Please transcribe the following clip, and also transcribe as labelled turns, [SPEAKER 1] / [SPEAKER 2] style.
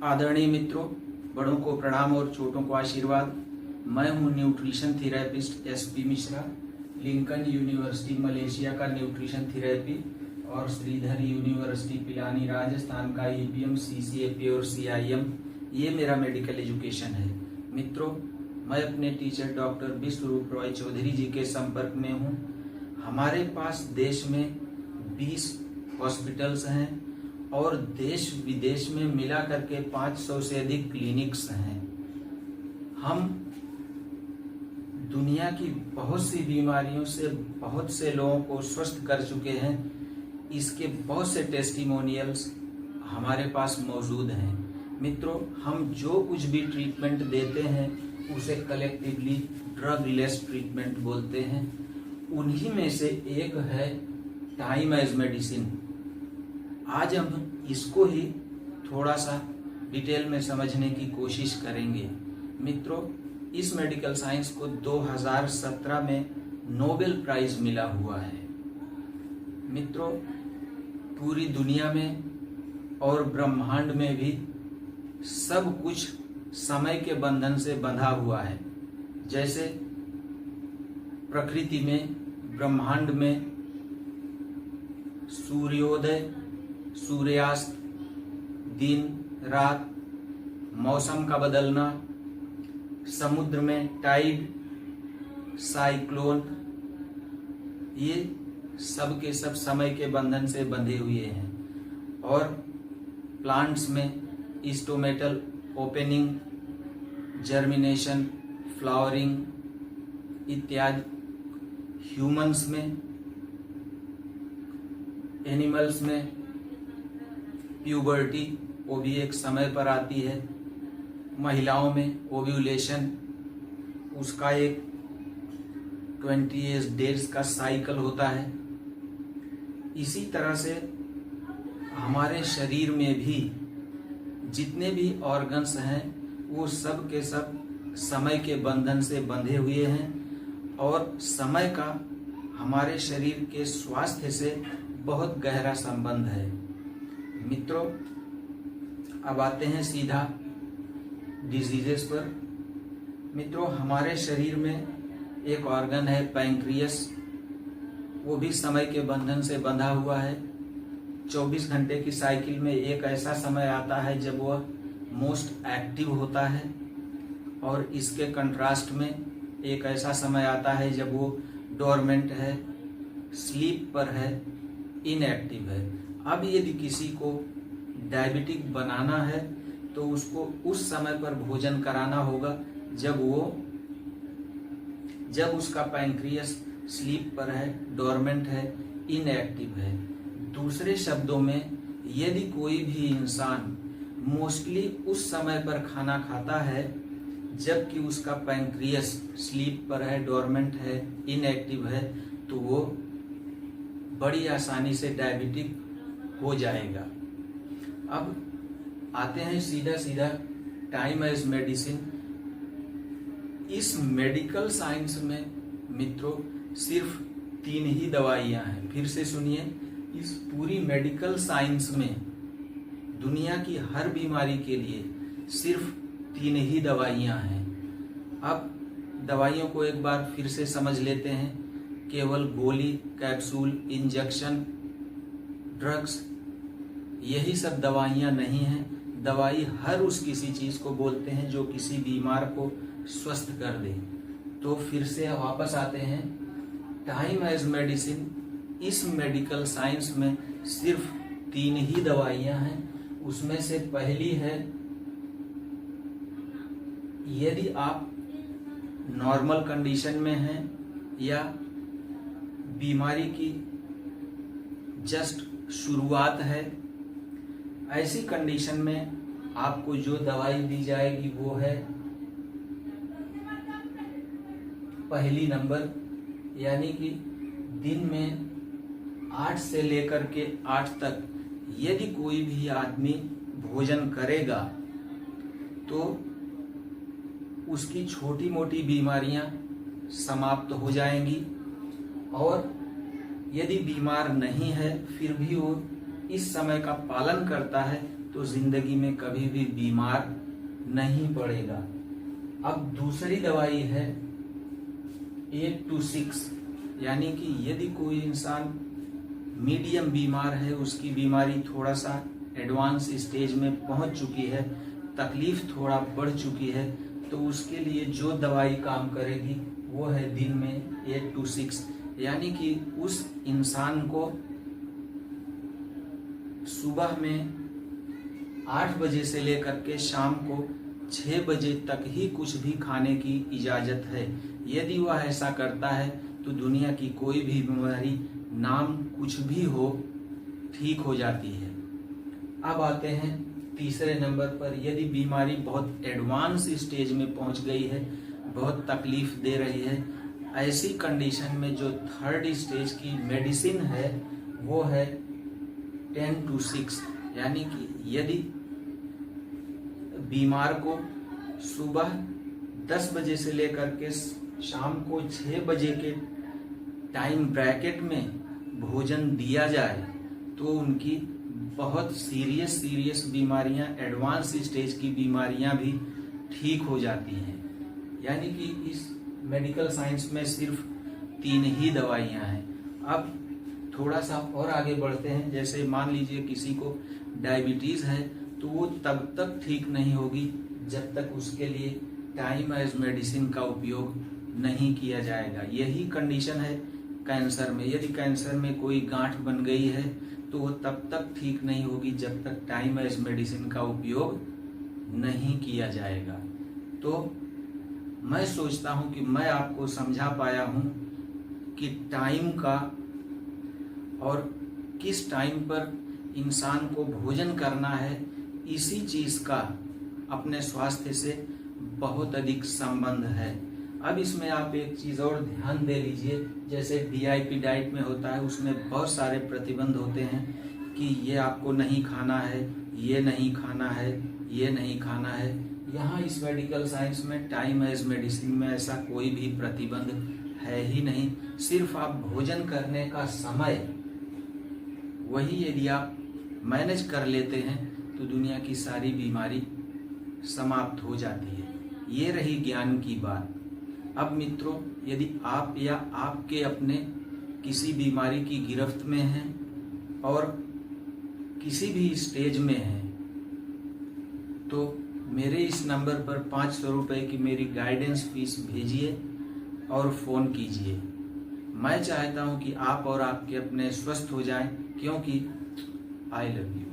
[SPEAKER 1] आदरणीय मित्रों, बड़ों को प्रणाम और छोटों को आशीर्वाद। मैं हूं nutrition therapist SP Mishra, Lincoln university Malaysia का न्यूट्रिशन थेरेपी और श्रीधर यूनिवर्सिटी पिलानी राजस्थान का ईपीएम सीसीएपी और सीआईएम ये मेरा मेडिकल एजुकेशन है। मित्रों, मैं अपने टीचर डॉक्टर विश्वरूप रॉय चौधरी जी के संपर्क में हूं। हमारे पास देश में 20 हॉस्पिटल्स हैं और देश विदेश में मिला करके 500 से अधिक क्लिनिक्स हैं। हम दुनिया की बहुत सी बीमारियों से बहुत से लोगों को स्वस्थ कर चुके हैं। इसके बहुत से टेस्टिमोनियल्स हमारे पास मौजूद हैं। मित्रों, हम जो कुछ भी ट्रीटमेंट देते हैं उसे कलेक्टिवली ड्रग लेस ट्रीटमेंट बोलते हैं। उन्हीं में से एक है टाइम एज मेडिसिन। आज हम इसको ही थोड़ा सा डिटेल में समझने की कोशिश करेंगे। मित्रों, इस मेडिकल साइंस को 2017 में नोबेल प्राइज मिला हुआ है। मित्रों, पूरी दुनिया में और ब्रह्मांड में भी सब कुछ समय के बंधन से बंधा हुआ है। जैसे प्रकृति में, ब्रह्मांड में सूर्योदय, सूर्यास्त, दिन रात, मौसम का बदलना, समुद्र में टाइड, साइक्लोन, ये सब के सब समय के बंधन से बंधे हुए हैं। और प्लांट्स में स्टोमेटल ओपनिंग, जर्मिनेशन, फ्लावरिंग इत्यादि। ह्यूमंस में, एनिमल्स में प्यूबर्टी, वो भी एक समय पर आती है। महिलाओं में ओव्यूलेशन, उसका एक 28 डेज का साइकिल होता है। इसी तरह से हमारे शरीर में भी जितने भी ऑर्गन्स हैं वो सब के सब समय के बंधन से बंधे हुए हैं और समय का हमारे शरीर के स्वास्थ्य से बहुत गहरा संबंध है। मित्रों, अब आते हैं सीधा डिजीजेस पर। मित्रों, हमारे शरीर में एक ऑर्गन है पैंक्रियस, वो भी समय के बंधन से बंधा हुआ है। 24 घंटे की साइकिल में एक ऐसा समय आता है जब वह मोस्ट एक्टिव होता है और इसके कंट्रास्ट में एक ऐसा समय आता है जब वो डोरमेंट है, स्लीप पर है, इनएक्टिव है। अब यदि किसी को डायबिटिक बनाना है तो उसको उस समय पर भोजन कराना होगा जब उसका पैंक्रियस स्लीप पर है, डोरमेंट है, इनएक्टिव है। दूसरे शब्दों में, यदि कोई भी इंसान मोस्टली उस समय पर खाना खाता है जबकि उसका पैंक्रियस स्लीप पर है, डोरमेंट है, इनएक्टिव है, तो वो बड़ी आसानी से डायबिटिक हो जाएगा। अब आते हैं सीधा टाइम एज मेडिसिन। इस मेडिकल साइंस में मित्रों सिर्फ 3 ही दवाइयां हैं। फिर से सुनिए, इस पूरी मेडिकल साइंस में दुनिया की हर बीमारी के लिए सिर्फ 3 ही दवाइयां हैं। अब दवाइयों को एक बार फिर से समझ लेते हैं। केवल गोली, कैप्सूल, इंजेक्शन, ड्रग्स, यही सब दवाइयां नहीं हैं। दवाई हर उस किसी चीज को बोलते हैं जो किसी बीमार को स्वस्थ कर दे। तो फिर से वापस आते हैं, टाइम एज मेडिसिन, इस मेडिकल साइंस में सिर्फ 3 ही दवाइयां हैं। उसमें से पहली है, यदि आप नॉर्मल कंडीशन में हैं या बीमारी की जस्ट शुरुआत है, ऐसी कंडीशन में आपको जो दवाई दी जाएगी वो है पहली नंबर, यानी कि दिन में 8 से लेकर के 8 तक यदि कोई भी आदमी भोजन करेगा तो उसकी छोटी मोटी बीमारियां समाप्त हो जाएंगी। और यदि बीमार नहीं है फिर भी वो इस समय का पालन करता है तो जिंदगी में कभी भी बीमार नहीं पड़ेगा। अब दूसरी दवाई है 8 to 6, यानी कि यदि कोई इंसान मीडियम बीमार है, उसकी बीमारी थोड़ा सा एडवांस स्टेज में पहुंच चुकी है, तकलीफ थोड़ा बढ़ चुकी है, तो उसके लिए जो दवाई काम करेगी वो है दिन में 8 to 6, यानी कि उस इंसान को सुबह में 8 बजे से लेकर के शाम को 6 बजे तक ही कुछ भी खाने की इजाजत है। यदि वह ऐसा करता है तो दुनिया की कोई भी बीमारी, नाम कुछ भी हो, ठीक हो जाती है। अब आते हैं तीसरे नंबर पर, यदि बीमारी बहुत एडवांस स्टेज में पहुंच गई है, बहुत तकलीफ दे रही है, ऐसी कंडीशन में जो 3rd स्टेज की मेडिसिन है वो है 10 to 6, यानी कि यदि बीमार को सुबह 10 बजे से लेकर के शाम को 6 बजे के टाइम ब्रैकेट में भोजन दिया जाए तो उनकी बहुत सीरियस बीमारियां, एडवांस स्टेज की बीमारियां भी ठीक हो जाती हैं। यानी कि इस मेडिकल साइंस में सिर्फ 3 ही दवाइयां हैं। अब थोड़ा सा और आगे बढ़ते हैं। जैसे मान लीजिए किसी को डायबिटीज है तो वो तब तक ठीक नहीं होगी जब तक उसके लिए टाइम एज मेडिसिन का उपयोग नहीं किया जाएगा। यही कंडीशन है कैंसर में। यदि कैंसर में कोई गांठ बन गई है तो वो तब तक ठीक नहीं होगी जब तक टाइम एज मेडिसिन का उपयोग नहीं किया जाएगा। तो मैं सोचता हूं कि मैं आपको समझा पाया हूं कि टाइम का और किस टाइम पर इंसान को भोजन करना है, इसी चीज का अपने स्वास्थ्य से बहुत अधिक संबंध है। अब इसमें आप एक चीज और ध्यान दे लीजिए, जैसे DIP डाइट में होता है, उसमें बहुत सारे प्रतिबंध होते हैं कि ये आपको नहीं खाना है, ये नहीं खाना है, ये नहीं खाना है। यहाँ इस मेडिकल साइंस में टाइम एज मेडिसिन में ऐसा कोई भी प्रतिबंध है ही नहीं। सिर्फ आप भोजन करने का समय, वही यदि आप मैनेज कर लेते हैं तो दुनिया की सारी बीमारी समाप्त हो जाती है। ये रही ज्ञान की बात। अब मित्रों, यदि आप या आपके अपने किसी बीमारी की गिरफ्त में हैं और किसी भी स्टेज में हैं, तो मेरे इस नंबर पर 500 रुपए की मेरी गाइडेंस फीस भेजिए और फ़ोन कीजिए। मैं चाहता हूं कि आप और आपके अपने स्वस्थ हो जाएं, क्योंकि आई लव यू।